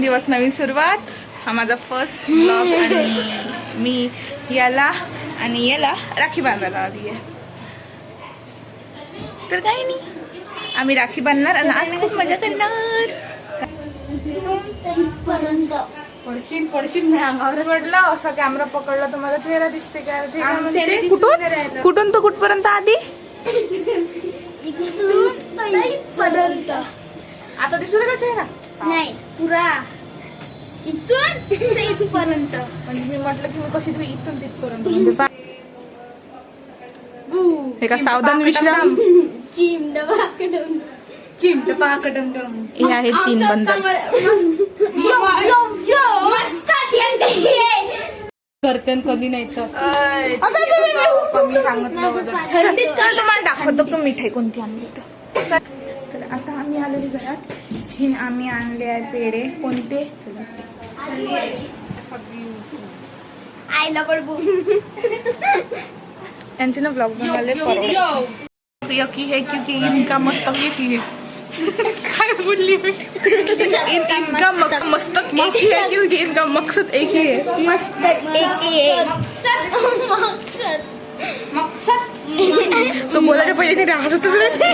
दिवस नवीन सुरुवात. हा माझा फर्स्ट ब्लॉग आणि मी याला आणि याला राखी बांधायला आली आहे. तर काही नाही, आम्ही राखी बांधणार आणि आज खूप मजा करणार. पडशील पडशील नाही अंगावर पडला. असा कॅमेरा पकडला तर माझा चेहरा दिसते काय? कुठून कुठून तो कुठपर्यंत आधी आता दिसू का चेहरा? नाही, पुरा इथून इथपर्यंत. म्हणजे मी म्हटलं की मी कशी तरी इथून तिथपर्यंत म्हणजे हे का सावधान विश्राम. हे आहेत 3 बंदर. करते कधी नाही मी सांगितलं तुम्हाला दाखवतो तो मिठाई कोणती आणली तर. आता आम्ही आलेली घरात. हे आम्ही आणले आहे पेढे. कोणते? आईला पण यांचे ना ब्लॉग बनवायला यकी है क्योंकि इनका मस्तक यकी है. काय बोलली मी? इनका मस्तक एक ही है क्योंकि इनका मकसद एक ही है. तो बोलायच्या पहिले तरी हसतच राहते.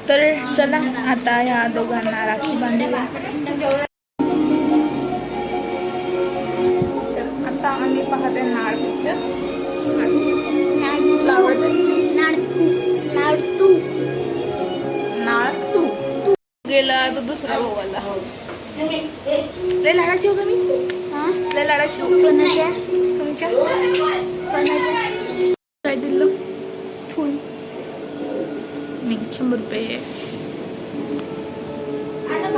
तर चला आता या दोघांना राखी बांधूया. आता आम्ही पाहते नाळ पिक्चर. नाळ तू गेला तो दुसरा भावाला. लय लाडाची हो का मी? लय लाडाची हो तुमच्या? काय दिलं? फुल नाही 100 रुपये.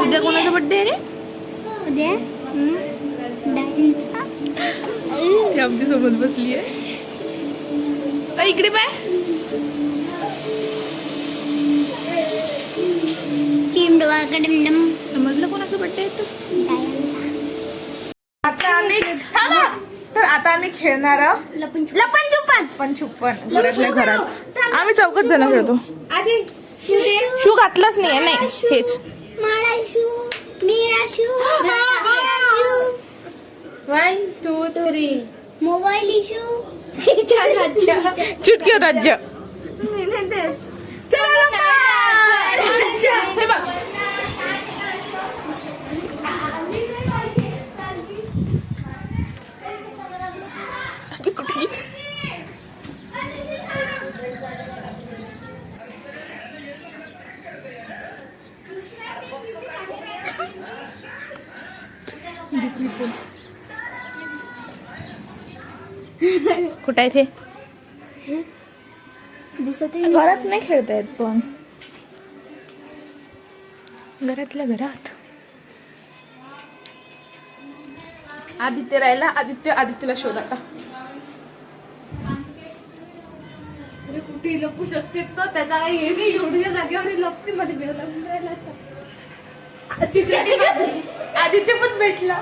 उद्या कोणाचा बर्थडे आहे रे? उद्या ती आमच्या सोबत बसली आहे. इकडे पाय. समजलं कोणाचा बर्थडे आहे तर आता आम्ही खेळणार लपन छुप्पन घरातल्या घरात. आम्ही 4 जण खेळतो. शू घातलाच नाही. नाही हेच 1 2 3 मोबाईल इशू. चुटकी राज्य. हे बघ कुठे दिसली पण कुठे आहे ते? दिसत घरात नाही खेळता येत पण घरातल्या घरात. आदित्य राहिला. आदित्यला शोध आता. कुठे लपू शकते तो? त्याचा काही हे नाही. एवढ्या जागेवर लपते मध्ये बेवला राहिला. आदित्य पण भेटला.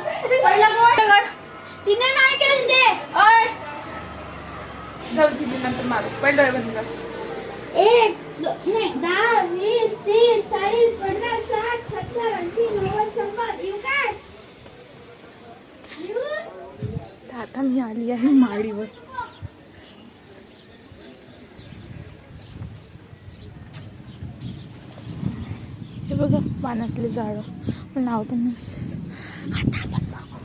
पहिला कोण? तिने नाही केलं ते. जाऊ तिथे नंतर मारू. पहिलं डोळे बंद कर. 1 2 10 20 30 40 50 60 70 80 90 100 येऊ काय? आता मी आली आहे माडीवर. हे बघा पाण्यातले झाड. नाव पण नाही. आता आपण बघू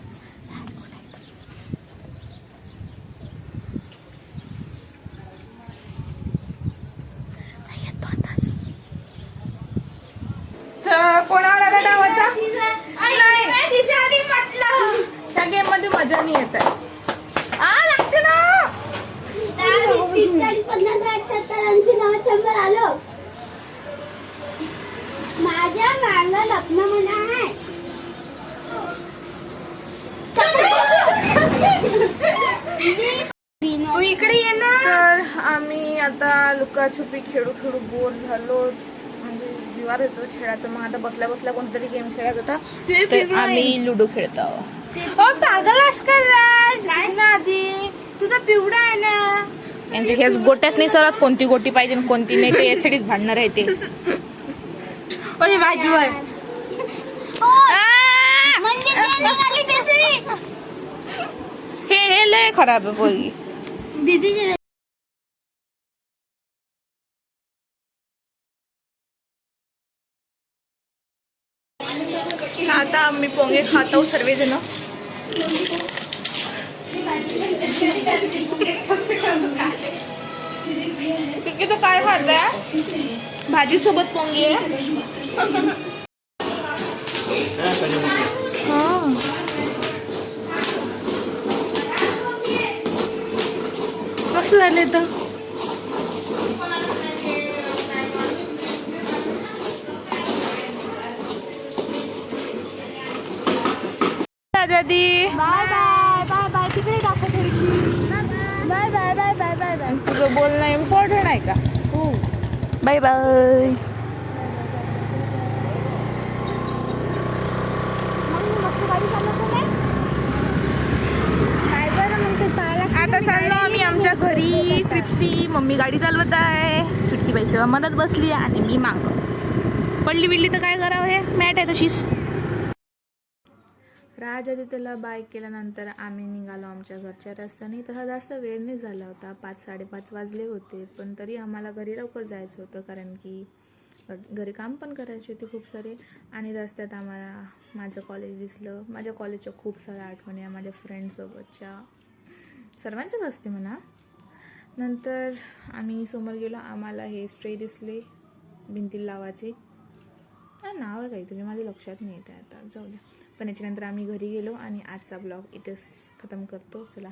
कोणावर आला डाव आता? त्या गेम मध्ये मजा नाही येत आहे. लागते ना. 30 40 50 60 70 80 90 100 आलो. माझ्या मागं लग्न म्हणा आहे. तू इकडे ये ना. तर आम्ही आता लुकाछुपी खेळू बोर झालो. म्हणजे जीवार येतो खेळायचं. मग आता बसल्या बसल्या कोणतरी गेम खेळत होता. तर आम्ही लुडो खेळतो. पागल आधी तुझा पिवडा आहे ना. म्हणजे हेच गोट्याच नाही सरत. कोणती गोटी पाहिजे कोणती नाही ते यासाठीच भांडणार आहे ते. भाजीवर म्हणजे ते निघाली तिथे. हे लय खराब आहे पोरगी. दीदीची आता आम्ही पोंगे खातो सर्वजण. की तो काय खाताय? भाजी सोबत पोंगी आहे. कसं झालं तर दादी बाय बाय बाय बाय. तिकडे दाखव थोडीशी. Bye bye bye bye bye bye. तुझं बोलणं इम्पॉर्टंट आहे का? हो. Bye bye. मग मी मस्त गाडी चालवतो काय? काय बरं मग ते पाहायला आता चाललो आम्ही आमच्या घरी ट्रिपसी. मम्मी गाडी चालवत आहे, चुटकीबाई सेवा मदत बसली आणि मी माग पडली बिडली तर काय करावं, हे मॅट आहे तशीच. राजआदित्यला बाय केल्यानंतर आम्ही निघालो आमच्या घरच्या रस्त्याने. तसा जास्त वेळ नाही झाला होता, 5-5:30 वाजले होते, पण तरी आम्हाला घरी लवकर जायचं होतं कारण की घरी काम पण करायचे होते खूप सारे. आणि रस्त्यात आम्हाला माझं कॉलेज दिसलं. माझ्या कॉलेजच्या खूप साऱ्या आठवणी आहे, माझ्या फ्रेंडसोबतच्या सर्वांच्याच असते म्हणा. नंतर आम्ही समोर गेलो, आम्हाला हे स्ट्रे दिसले भिंतीला लावायचे. नाव आहे काहीतरी, माझ्या लक्षात नाही येते आता, जाऊ द्या. पण याच्यानंतर आम्ही घरी गेलो आणि आजचा ब्लॉग इथेच खतम करतो. चला.